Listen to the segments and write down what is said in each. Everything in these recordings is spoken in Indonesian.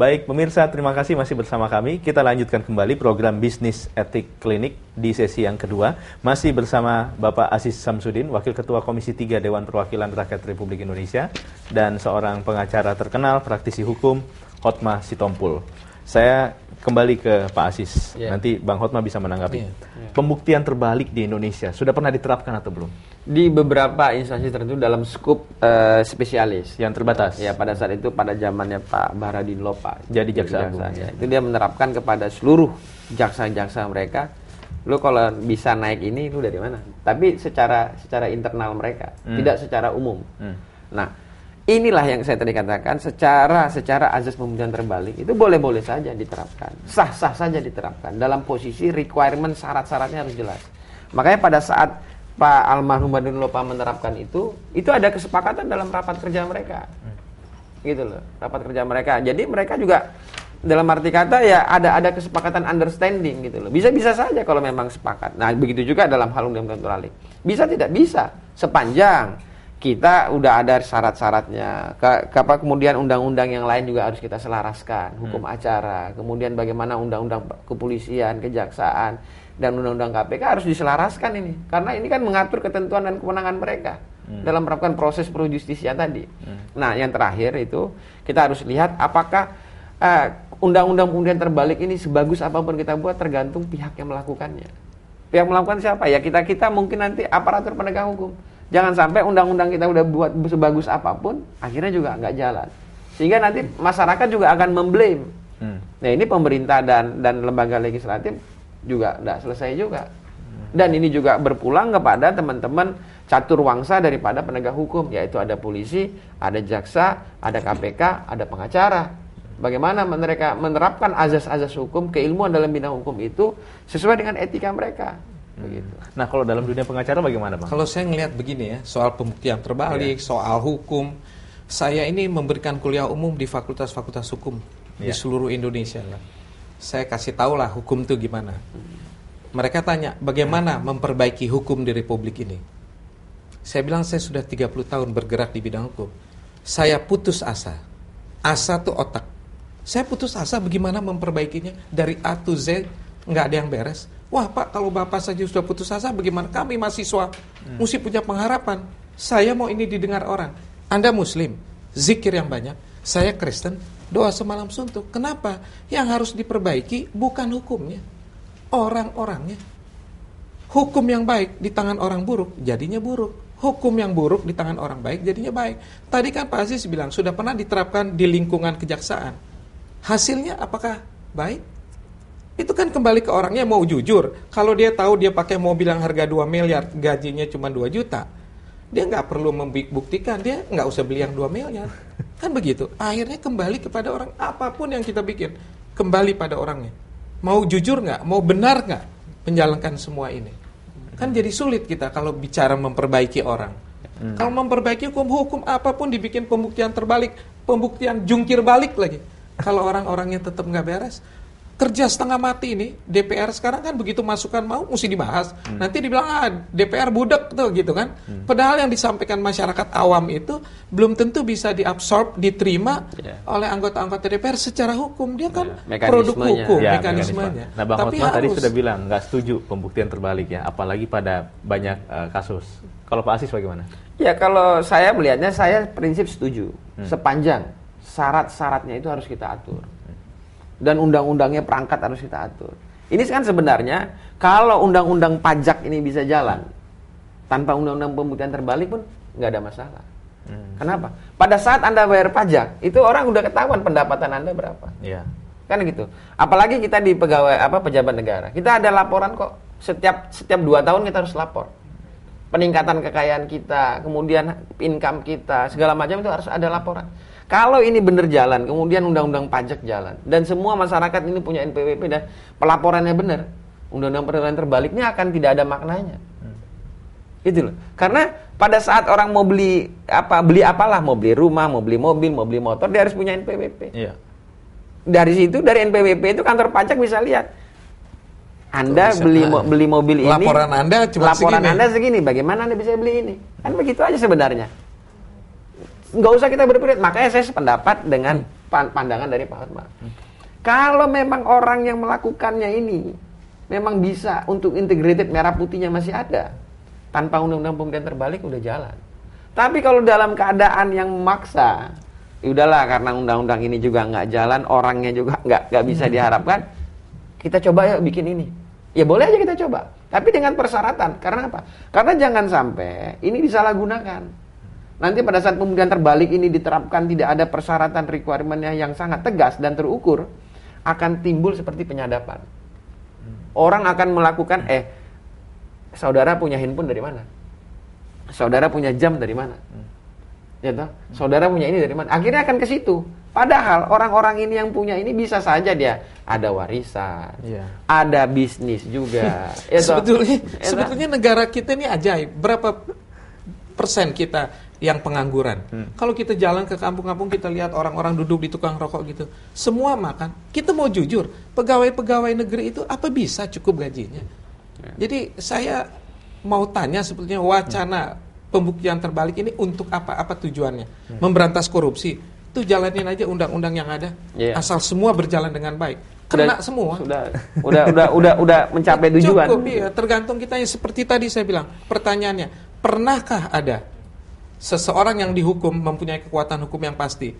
Baik, pemirsa, terima kasih masih bersama kami. Kita lanjutkan kembali program Bisnis Etik Klinik di sesi yang kedua. Masih bersama Bapak Aziz Samsudin, Wakil Ketua Komisi 3 Dewan Perwakilan Rakyat Republik Indonesia, dan seorang pengacara terkenal, praktisi hukum, Hotma Sitompul. Saya kembali ke Pak Aziz, nanti Bang Hotma bisa menanggapi. Pembuktian terbalik di Indonesia, sudah pernah diterapkan atau belum? Di beberapa instansi tertentu dalam skup spesialis. Yang terbatas? Ya, pada saat itu, pada zamannya Pak Baharudin Lopa. Jadi jaksa agung. Ya. Itu dia menerapkan kepada seluruh jaksa-jaksa mereka. Lu kalau bisa naik ini, lu dari mana? Tapi secara internal mereka, tidak secara umum. Nah, inilah yang saya tadi katakan, secara azas pembuktian terbalik itu boleh-boleh saja diterapkan, sah-sah saja diterapkan dalam posisi requirement syarat-syaratnya harus jelas. Makanya pada saat Pak almarhum Baharudin Lopa menerapkan itu ada kesepakatan dalam rapat kerja mereka, gitu loh, rapat kerja mereka. Jadi mereka juga dalam arti kata ya ada kesepakatan understanding gitu loh. Bisa saja kalau memang sepakat. Nah begitu juga dalam hal undang-undang terbalik. Bisa tidak bisa sepanjang kita udah ada syarat-syaratnya. Kemudian undang-undang yang lain juga harus kita selaraskan, hukum acara, kemudian bagaimana undang-undang kepolisian, kejaksaan, dan undang-undang KPK harus diselaraskan ini. Karena ini kan mengatur ketentuan dan kewenangan mereka dalam melakukan proses pro justisia tadi. Nah, yang terakhir itu kita harus lihat apakah undang-undang pembuktian terbalik ini sebagus apapun kita buat tergantung pihak yang melakukannya. Pihak melakukan siapa? Ya kita mungkin nanti aparatur penegak hukum. Jangan sampai undang-undang kita udah buat sebagus apapun, akhirnya juga nggak jalan. Sehingga nanti masyarakat juga akan memblame. Nah ini pemerintah dan lembaga legislatif juga nggak selesai juga. Dan ini juga berpulang kepada teman-teman catur wangsa daripada penegak hukum, yaitu ada polisi, ada jaksa, ada KPK, ada pengacara. Bagaimana mereka menerapkan azas-azas hukum, keilmuan dalam bidang hukum itu sesuai dengan etika mereka. Begitu. Nah kalau dalam dunia pengacara bagaimana Bang? Kalau saya ngelihat begini ya, soal pembuktian terbalik, soal hukum, saya ini memberikan kuliah umum di fakultas-fakultas hukum di seluruh Indonesia lah. Saya kasih tahu lah hukum itu gimana. Mereka tanya bagaimana memperbaiki hukum di Republik ini. Saya bilang saya sudah 30 tahun bergerak di bidang hukum. Saya putus asa. Asa tuh otak. Saya putus asa bagaimana memperbaikinya dari A to Z, nggak ada yang beres. Wah Pak, kalau Bapak saja sudah putus asa, bagaimana kami mahasiswa mesti punya pengharapan. Saya mau ini didengar orang. Anda Muslim, zikir yang banyak. Saya Kristen, doa semalam suntuk. Kenapa? Yang harus diperbaiki bukan hukumnya, orang-orangnya. Hukum yang baik di tangan orang buruk, jadinya buruk. Hukum yang buruk di tangan orang baik, jadinya baik. Tadi kan Pak Aziz bilang, sudah pernah diterapkan di lingkungan kejaksaan. Hasilnya apakah baik? Itu kan kembali ke orangnya mau jujur. Kalau dia tahu dia pakai mobil yang harga 2 miliar, gajinya cuma 2 juta, dia nggak perlu membuktikan, dia nggak usah beli yang 2 miliar. Kan begitu. Akhirnya kembali kepada orang, apapun yang kita bikin, kembali pada orangnya. Mau jujur nggak? Mau benar nggak menjalankan semua ini? Kan jadi sulit kita kalau bicara memperbaiki orang. Kalau memperbaiki hukum apapun dibikin pembuktian terbalik, pembuktian jungkir balik lagi. Kalau orang-orangnya tetap nggak beres, kerja setengah mati ini, DPR sekarang kan begitu masukan mau, mesti dibahas. Nanti dibilang, DPR budak tuh gitu kan. Padahal yang disampaikan masyarakat awam itu belum tentu bisa diabsorb, diterima oleh anggota-anggota DPR secara hukum. Dia kan produk hukum, mekanismenya. Nah Bang Hotman tadi sudah bilang, nggak setuju pembuktian terbalik ya, apalagi pada banyak kasus. Kalau Pak Aziz bagaimana? Ya kalau saya melihatnya, saya prinsip setuju. Sepanjang syarat-syaratnya itu harus kita atur. Dan undang-undangnya perangkat harus kita atur. Ini kan sebenarnya kalau undang-undang pajak ini bisa jalan tanpa undang-undang pembuktian terbalik pun nggak ada masalah. Kenapa? Pada saat Anda bayar pajak, itu orang udah ketahuan pendapatan Anda berapa. Kan gitu. Apalagi kita di pejabat negara. Kita ada laporan kok. Setiap 2 tahun kita harus lapor. Peningkatan kekayaan kita, kemudian income kita, segala macam itu harus ada laporan. Kalau ini benar jalan, kemudian undang-undang pajak jalan, dan semua masyarakat ini punya NPWP dan pelaporannya benar, undang-undang pembuktian terbaliknya akan tidak ada maknanya. Itu loh. Karena pada saat orang mau beli apalah, mau beli rumah, mau beli mobil, mau beli motor, dia harus punya NPWP. Dari situ, dari NPWP itu kantor pajak bisa lihat. Anda beli mobil ini, laporan Anda segini, bagaimana Anda bisa beli ini? Kan begitu aja sebenarnya. Nggak usah kita berpikir. Makanya saya sependapat dengan pandangan dari Pak Hotmar. Kalau memang orang yang melakukannya ini memang bisa untuk integrated merah putihnya masih ada, tanpa undang-undang pembuktian terbalik udah jalan. Tapi kalau dalam keadaan yang memaksa, ya udahlah, karena undang-undang ini juga nggak jalan, orangnya juga nggak bisa diharapkan, kita coba yuk bikin ini. Ya boleh aja kita coba, tapi dengan persyaratan. Karena apa? Karena jangan sampai ini disalahgunakan. Nanti pada saat pembuktian terbalik ini diterapkan tidak ada persyaratan requirement-nya yang sangat tegas dan terukur, akan timbul seperti penyadapan. Orang akan melakukan, saudara punya handphone dari mana? Saudara punya jam dari mana? Ya toh? Saudara punya ini dari mana? Akhirnya akan ke situ. Padahal orang-orang ini yang punya ini bisa saja dia ada warisan, ada bisnis juga. Ya sebetulnya negara kita ini ajaib. Berapa persen kita yang pengangguran? Kalau kita jalan ke kampung-kampung, kita lihat orang-orang duduk di tukang rokok gitu, semua makan. Kita mau jujur, pegawai-pegawai negeri itu apa bisa cukup gajinya? Jadi saya mau tanya sebetulnya wacana pembuktian terbalik ini untuk apa? Apa tujuannya? Memberantas korupsi. Itu jalanin aja undang-undang yang ada, asal semua berjalan dengan baik. Kena semua. Udah mencapai tujuan. Cukup, iya. Tergantung kita, seperti tadi saya bilang. Pertanyaannya, pernahkah ada seseorang yang dihukum mempunyai kekuatan hukum yang pasti,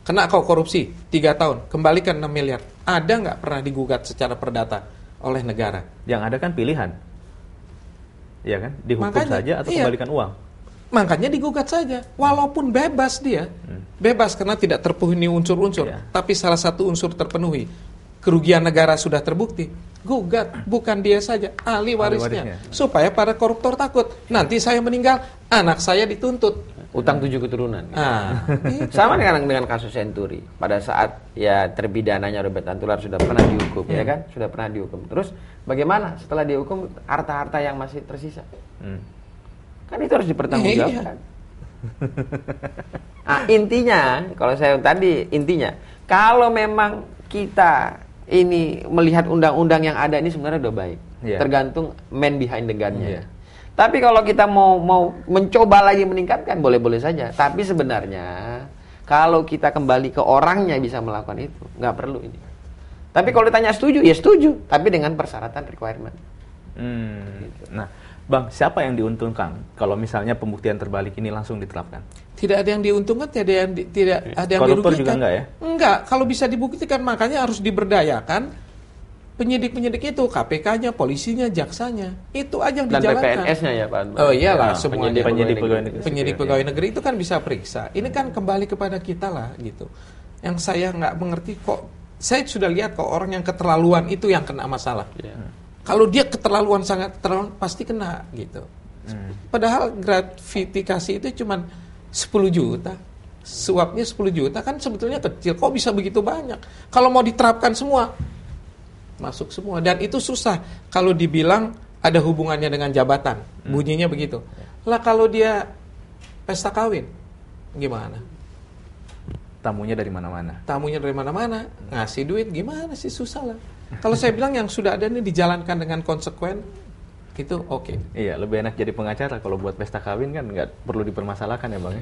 kena kau korupsi 3 tahun, kembalikan 6 miliar, ada nggak pernah digugat secara perdata oleh negara? Yang ada kan pilihan, ya kan, dihukum saja atau kembalikan uang. Makanya digugat saja, walaupun bebas dia, bebas karena tidak terpenuhi unsur-unsur, tapi salah satu unsur terpenuhi, kerugian negara sudah terbukti, gugat, bukan dia saja, ahli warisnya. Supaya para koruptor takut, nanti saya meninggal, anak saya dituntut. Utang 7 keturunan. Sama dengan kasus Senturi. Pada saat ya terpidananya Robert Tantular sudah pernah dihukum, ya kan? Sudah pernah dihukum. Terus bagaimana setelah dihukum harta-harta yang masih tersisa? Kan itu harus dipertanggungjawabkan. Nah, intinya, kalau saya tadi intinya, kalau memang kita ini melihat undang-undang yang ada ini sebenarnya udah baik. Tergantung man behind the gun-nya. Tapi kalau kita mau mencoba lagi meningkatkan, boleh-boleh saja. Tapi sebenarnya kalau kita kembali ke orangnya bisa melakukan itu, nggak perlu ini. Tapi kalau ditanya setuju, ya setuju. Tapi dengan persyaratan requirement. Gitu. Nah, Bang, siapa yang diuntungkan kalau misalnya pembuktian terbalik ini langsung diterapkan? Tidak ada yang diuntungkan, tidak ada yang koruptor dirugikan. Juga enggak ya? Enggak, kalau bisa dibuktikan, makanya harus diberdayakan penyidik-penyidik itu, KPK-nya, polisinya, jaksanya. Itu aja yang dijalankan. Dan PPNS-nya ya, Pak. Oh iyalah, semuanya. Penyidik pegawai negeri itu kan bisa periksa. Ini kan kembali kepada kita lah gitu. Yang saya nggak mengerti kok, saya sudah lihat kok orang yang keterlaluan itu yang kena masalah. Kalau dia keterlaluan, sangat keterlaluan, pasti kena gitu. Padahal gratifikasi itu cuma 10 juta. Suapnya 10 juta kan sebetulnya kecil. Kok bisa begitu banyak? Kalau mau diterapkan semua, masuk semua. Dan itu susah. Kalau dibilang ada hubungannya dengan jabatan, bunyinya begitu. Lah kalau dia pesta kawin, gimana? Tamunya dari mana-mana. Tamunya dari mana-mana, ngasih duit gimana sih, susah lah. Kalau saya bilang yang sudah ada ini dijalankan dengan konsekuen, itu oke. Iya, lebih enak jadi pengacara kalau buat pesta kawin kan nggak perlu dipermasalahkan ya Bang.